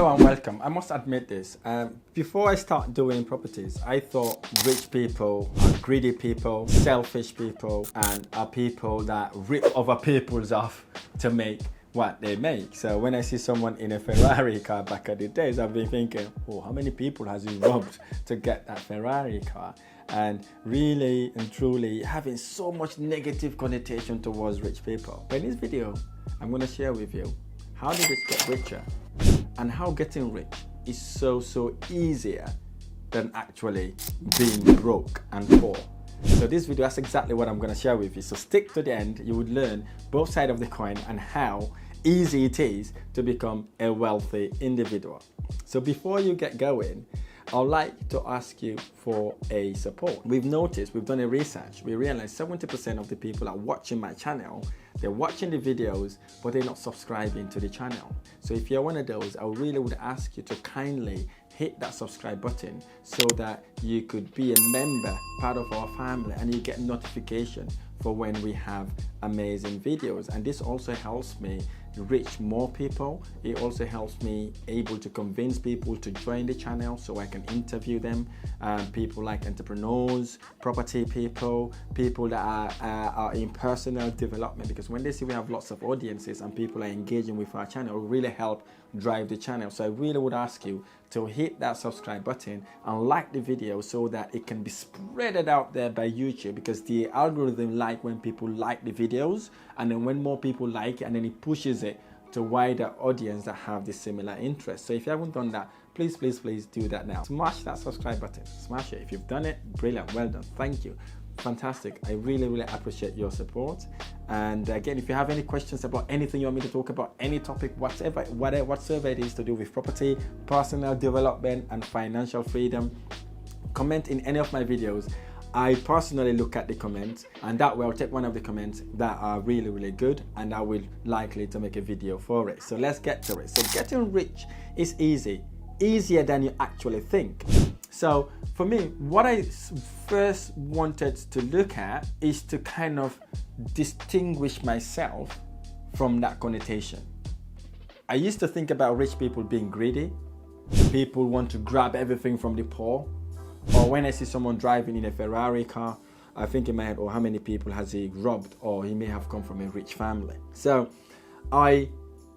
Hello and welcome. I must admit this. Before I start doing properties, I thought rich people are greedy people, selfish people, and are people that rip other people's off to make what they make. So when I see someone in a Ferrari car back in the days, I've been thinking, oh, how many people has he robbed to get that Ferrari car? And really and truly having so much negative connotation towards rich people. But in this video, I'm going to share with you how the rich get richer and how getting rich is so easier than actually being broke and poor. So this video, that's exactly what I'm going to share with you. So stick to the end. You would learn both sides of the coin and how easy it is to become a wealthy individual. So before you get going, I'd like to ask you for a support. We've noticed, we've done a research, we realized 70% of the people are watching my channel, they're watching the videos, but they're not subscribing to the channel. So if you're one of those, I really would ask you to kindly hit that subscribe button so that you could be a member, part of our family, and you get notification for when we have amazing videos. And this also helps me reach more people. It also helps me able to convince people to join the channel so I can interview them. People like entrepreneurs, property people, people that are in personal development, because when they see we have lots of audiences and people are engaging with our channel, it will really help drive the channel. So I really would ask you to hit that subscribe button and like the video so that it can be spreaded out there by YouTube, because the algorithm like when people like the videos, and then when more people like it, and then it pushes it to wider audience that have the similar interest. So if you haven't done that, please do that now. Smash that subscribe button, smash it. If you've done it, brilliant, well done, thank you. Fantastic. I really appreciate your support. And again, if you have any questions about anything you want me to talk about, any topic whatsoever it is to do with property, personal development and financial freedom, comment in any of my videos. I personally look at the comments, and that way I'll take one of the comments that are really good, and I will likely to make a video for it. So let's get to it. So getting rich is easier than you actually think. So for me, what I first wanted to look at is to kind of distinguish myself from that connotation. I used to think about rich people being greedy. People want to grab everything from the poor. Or when I see someone driving in a Ferrari car, I think in my head, oh, how many people has he robbed? Or he may have come from a rich family. So I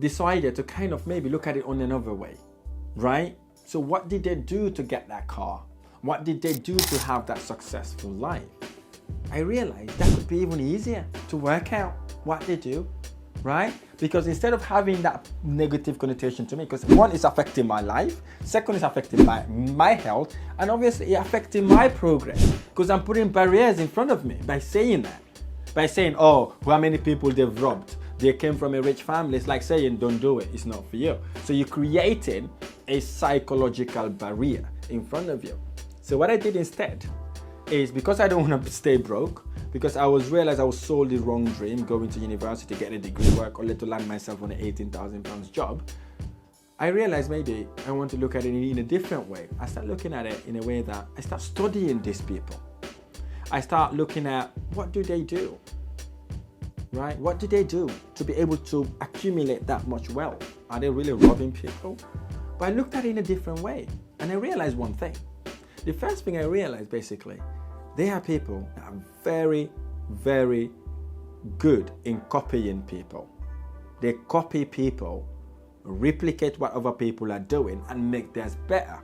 decided to kind of maybe look at it on another way, right? So what did they do to get that car? What did they do to have that successful life? I realized that could be even easier to work out what they do, right? Because instead of having that negative connotation to me, because one is affecting my life, second is affecting my health, and obviously affecting my progress, because I'm putting barriers in front of me by saying that. By saying, oh, how many people they've robbed? They came from a rich family. It's like saying, don't do it, it's not for you. So you're creating a psychological barrier in front of you. So what I did instead is, because I don't want to stay broke, because I realized I was sold the wrong dream, going to university, getting a degree, work, only to land myself on an £18,000 job, I realized maybe I want to look at it in a different way. I start looking at it in a way that I start studying these people. I start looking at, what do they do? Right? What do they do to be able to accumulate that much wealth? Are they really robbing people? But I looked at it in a different way, and I realized one thing. The first thing I realized, basically, they are people that are very good in copying people. They copy people, replicate what other people are doing, and make theirs better.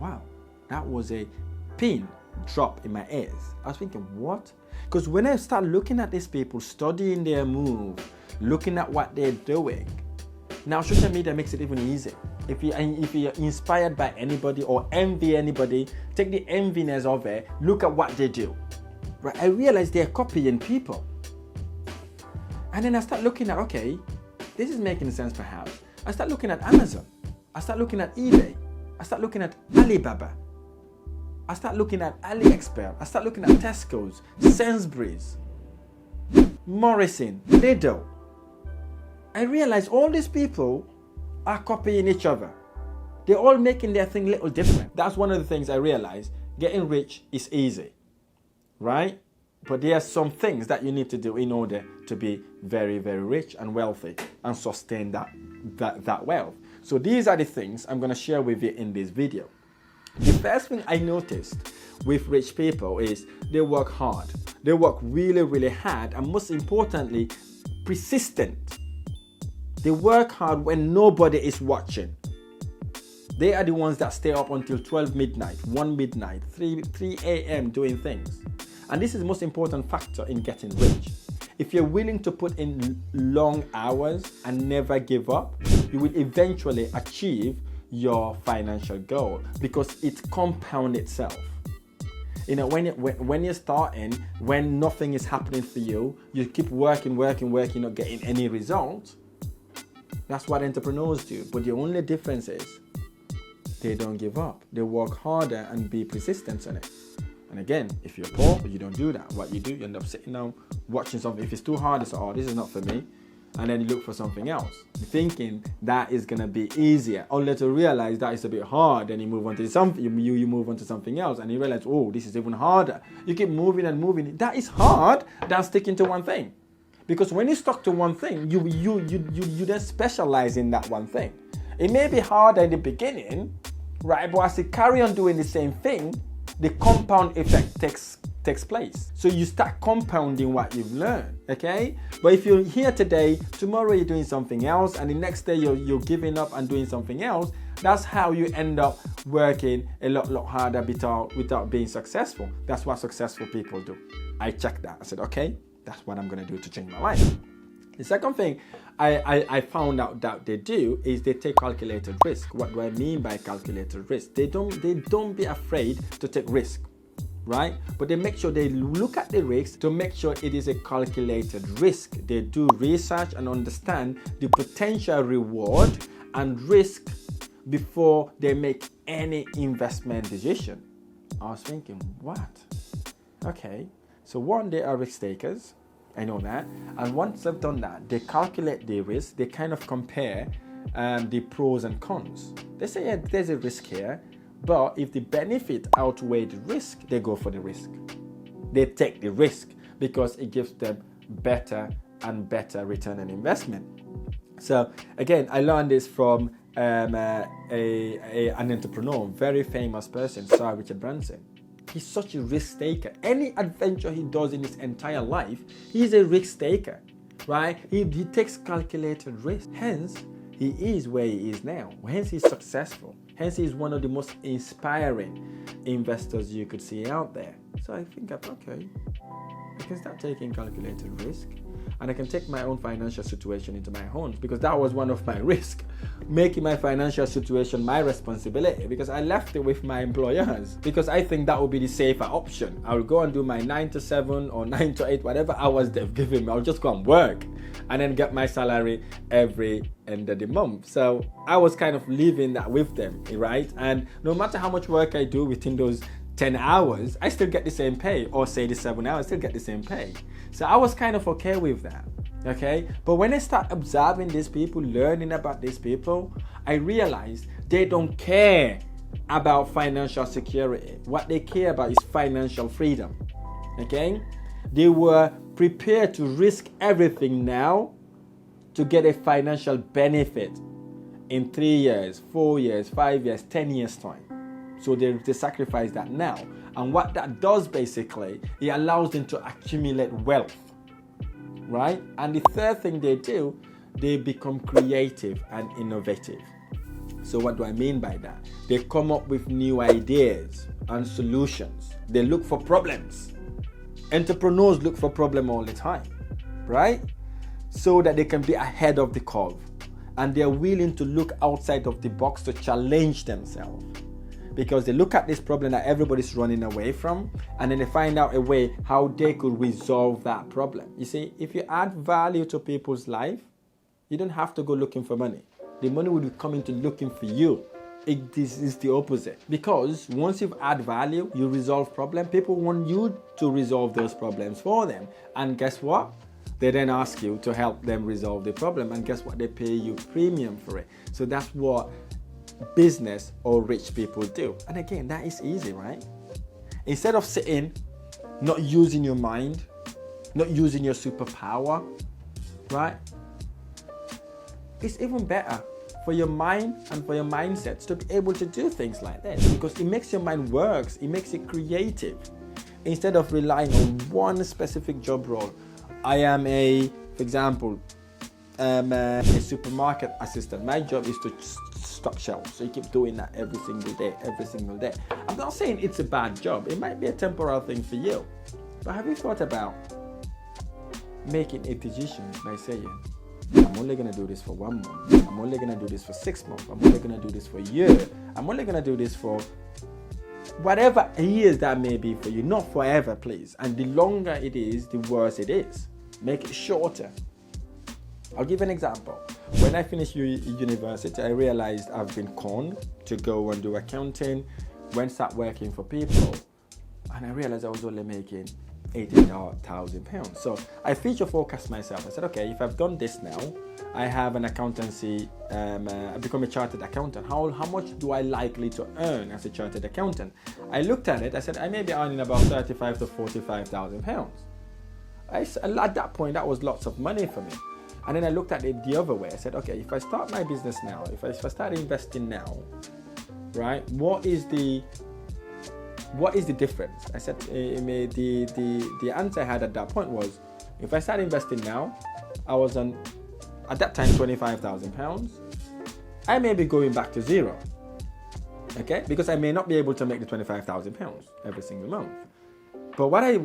Wow, that was a pin drop in my ears. I was thinking, what? Because when I start looking at these people, studying their move, looking at what they're doing, now social media makes it even easier. If you're inspired by anybody or envy anybody, take the enviness of it, look at what they do. Right? I realized they're copying people. And then I start looking at, okay, this is making sense perhaps. I start looking at Amazon. I start looking at eBay. I start looking at Alibaba. I start looking at AliExpress. I start looking at Tesco's, Sainsbury's, Morrison, Lidl. I realized all these people are copying each other. They're all making their thing a little different. That's one of the things I realized. Getting rich is easy, right? But there are some things that you need to do in order to be very rich and wealthy and sustain that wealth. So these are the things I'm going to share with you in this video. The first thing I noticed with rich people is they work hard. They work really, really hard, and most importantly, persistent. They work hard when nobody is watching. They are the ones that stay up until 12 midnight, 1 midnight, 3 a.m. doing things. And this is the most important factor in getting rich. If you're willing to put in long hours and never give up, you will eventually achieve your financial goal because it compounds itself. You know, when you're starting, when nothing is happening for you, you keep working, not getting any result. That's what entrepreneurs do. But the only difference is they don't give up. They work harder and be persistent on it. And again, if you're poor, you don't do that. What you do, you end up sitting down, watching something. If it's too hard, it's, oh, this is not for me. And then you look for something else, thinking that is going to be easier, only to realize that it's a bit hard. Then you move on to something, you move on to something else, and you realize, oh, this is even harder. You keep moving and moving. That is hard than sticking to one thing. Because when you stuck to one thing, you then specialize in that one thing. It may be harder in the beginning, right? But as you carry on doing the same thing, the compound effect takes place. So you start compounding what you've learned, okay? But if you're here today, tomorrow you're doing something else, and the next day you're giving up and doing something else, that's how you end up working a lot harder without being successful. That's what successful people do. I checked that. I said, okay, that's what I'm going to do to change my life. The second thing I found out that they do is they take calculated risk. What do I mean by calculated risk? They don't be afraid to take risk, right? But they make sure they look at the risk to make sure it is a calculated risk. They do research and understand the potential reward and risk before they make any investment decision. I was thinking, what? Okay, so one, they are risk takers. I know that. And once they've done that, they calculate the risk. They kind of compare the pros and cons. They say, yeah, there's a risk here, but if the benefit outweighs the risk, they go for the risk. They take the risk because it gives them better and better return on investment. So again, I learned this from an entrepreneur, very famous person, Sir Richard Branson. He's such a risk taker. Any adventure he does in his entire life, he's a risk taker, right? He takes calculated risk. Hence, he is where he is now. Hence, he's successful. Hence, he's one of the most inspiring investors you could see out there. So I think, okay, I can start taking calculated risk. And I can take my own financial situation into my hands, because that was one of my risks, making my financial situation my responsibility, because I left it with my employers, because I think that would be the safer option. I will go and do my 9 to 7 or 9 to 8, whatever hours they've given me. I'll just go and work and then get my salary every end of the month. So I was kind of living that with them, right? And no matter how much work I do within those 10 hours, I still get the same pay, or say the 7 hours, I still get the same pay. So I was kind of okay with that, okay? But when I start observing these people, learning about these people, I realized they don't care about financial security. What they care about is financial freedom, okay? They were prepared to risk everything now to get a financial benefit in 3 years, 4 years, 5 years, 10 years time. So they sacrifice that now. And what that does basically, it allows them to accumulate wealth, right? And the third thing they do, they become creative and innovative. So what do I mean by that? They come up with new ideas and solutions. They look for problems. Entrepreneurs look for problems all the time, right? So that they can be ahead of the curve. And they're willing to look outside of the box to challenge themselves. Because they look at this problem that everybody's running away from, and then they find out a way how they could resolve that problem. You see, if you add value to people's life, you don't have to go looking for money. The money will be coming to looking for you. This is the opposite. Because once you've added value, you resolve problem, people want you to resolve those problems for them. And guess what? They then ask you to help them resolve the problem. And guess what? They pay you premium for it. So that's what business or rich people do. And again, that is easy, right? Instead of sitting, not using your mind, not using your superpower, right? It's even better for for your mind and for your mindsets to be able to do things like this, because it makes your mind works, it makes it creative. Instead of relying on one specific job role. I am for example, a supermarket assistant. My job is to stock shelves. So you keep doing that every single day. I'm not saying it's a bad job. It might be a temporary thing for you. But have you thought about making a decision by saying, I'm only going to do this for 1 month. I'm only going to do this for 6 months. I'm only going to do this for a year. I'm only going to do this for whatever years that may be for you. Not forever, please. And the longer it is, the worse it is. Make it shorter. I'll give an example. When I finished university, I realized I've been conned to go and do accounting, went start working for people, and I realized I was only making £18,000. So I future forecast myself. I said, okay, if I've done this now, I have an accountancy, I become a chartered accountant. How much do I likely to earn as a chartered accountant? I looked at it, I said, I may be earning about £35,000 to £45,000. At that point, that was lots of money for me. And then I looked at it the other way. I said, okay, if I start my business now, if I start investing now, right, what is the difference? I said, the answer I had at that point was, if I start investing now, I was on, at that time, £25,000. I may be going back to zero, okay? Because I may not be able to make the £25,000 every single month. But what I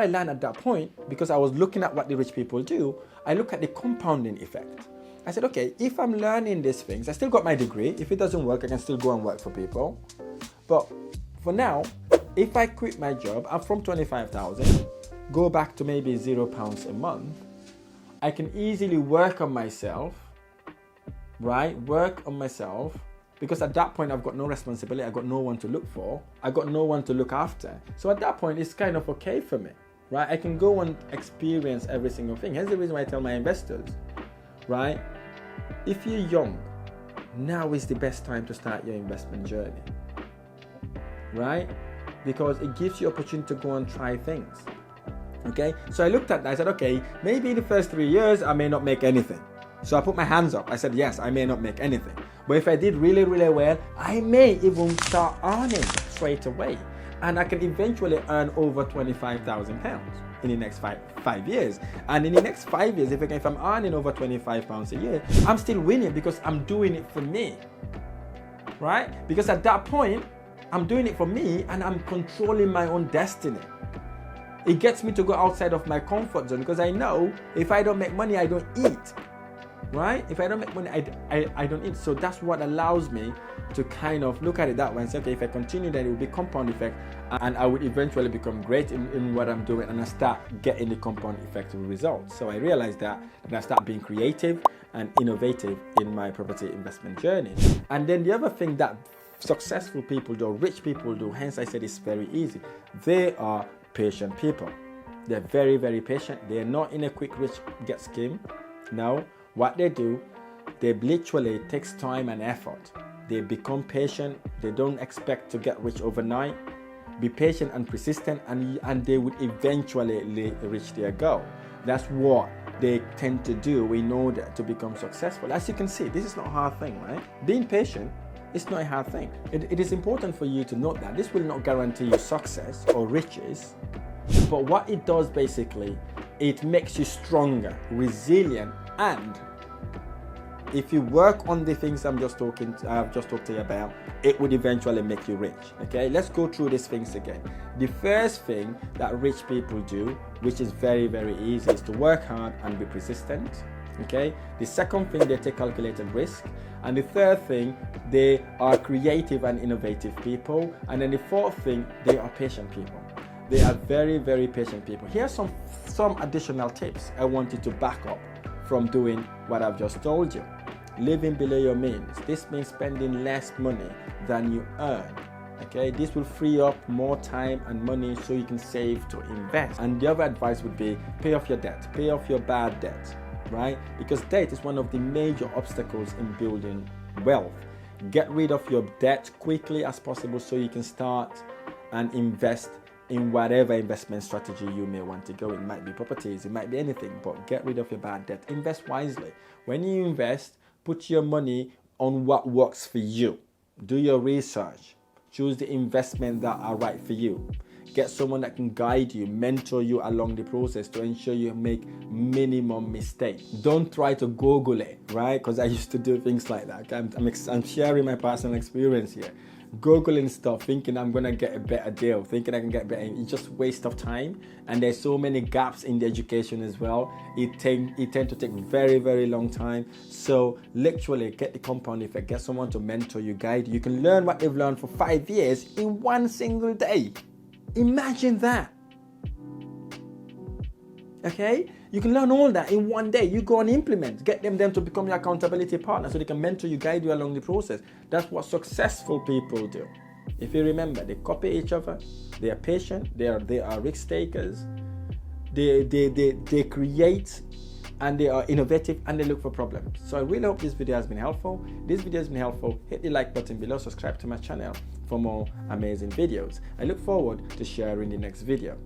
learned at that point, because I was looking at what the rich people do, I look at the compounding effect. I said, okay, if I'm learning these things, I still got my degree. If it doesn't work, I can still go and work for people. But for now, if I quit my job, I'm from 25,000, go back to maybe £0 a month, I can easily work on myself, right? Work on myself, because at that point, I've got no responsibility. I've got no one to look for. I've got no one to look after. So at that point, it's kind of okay for me, right? I can go and experience every single thing. Here's the reason why I tell my investors, right? If you're young, now is the best time to start your investment journey, right? Because it gives you opportunity to go and try things, okay? So I looked at that, I said, okay, maybe in the first 3 years, I may not make anything. So I put my hands up. I said, yes, I may not make anything. But if I did really, really well, I may even start earning straight away. And I can eventually earn over £25,000 in the next five years. And in the next 5 years, if I'm earning over £25 a year, I'm still winning because I'm doing it for me, right? Because at that point, I'm doing it for me and I'm controlling my own destiny. It gets me to go outside of my comfort zone because I know if I don't make money, I don't eat. Right? If I don't make money, I don't eat. So that's what allows me to kind of look at it that way and say, okay, if I continue, then it will be compound effect and I would eventually become great in what I'm doing and I start getting the compound effect results. So I realized that and I start being creative and innovative in my property investment journey. And then the other thing that successful people do, rich people do, hence I said it's very easy, they are patient people. They're very, very patient. They're not in a quick rich get scheme. No. What they do, they literally takes time and effort. They become patient. They don't expect to get rich overnight. Be patient and persistent, and they would eventually reach their goal. That's what they tend to do in order to become successful. As you can see, this is not a hard thing, right? Being patient is not a hard thing. It is important for you to note that this will not guarantee you success or riches, but what it does basically, it makes you stronger, resilient, and if you work on the things I've just talked to you about, it would eventually make you rich. Okay, let's go through these things again. The first thing that rich people do, which is very, very easy, is to work hard and be persistent. Okay, the second thing, they take calculated risk, and the third thing, they are creative and innovative people, and then the fourth thing, they are patient people. They are very, very patient people. Here are some additional tips I want you to back up from doing what I've just told you. Living below your means. This means spending less money than you earn. Okay, this will free up more time and money so you can save to invest. And the other advice would be pay off your debt, pay off your bad debt, right? Because debt is one of the major obstacles in building wealth. Get rid of your debt quickly as possible so you can start and invest in whatever investment strategy you may want to go. It might be properties, it might be anything, but get rid of your bad debt. Invest wisely. When you invest, put your money on what works for you. Do your research. Choose the investment that are right for you. Get someone that can guide you, mentor you along the process to ensure you make minimum mistakes. Don't try to Google it, right? Because I used to do things like that. I'm sharing my personal experience here. Googling stuff, thinking I'm gonna get a better deal, thinking I can get better. It's just waste of time. And there's so many gaps in the education as well. It tend to take very, very long time. So literally get the compound effect. Get someone to mentor you, guide you. You can learn what they've learned for 5 years in one single day. Imagine that. Okay, you can learn all that in one day. You go and implement. Get them to become your accountability partner so they can mentor you, guide you along the process. That's what successful people do. If you remember, they copy each other. They are patient. They are risk takers. They create, and they are innovative, and they look for problems. So I really hope this video has been helpful. This video has been helpful. Hit the like button below. Subscribe to my channel for more amazing videos. I look forward to sharing the next video.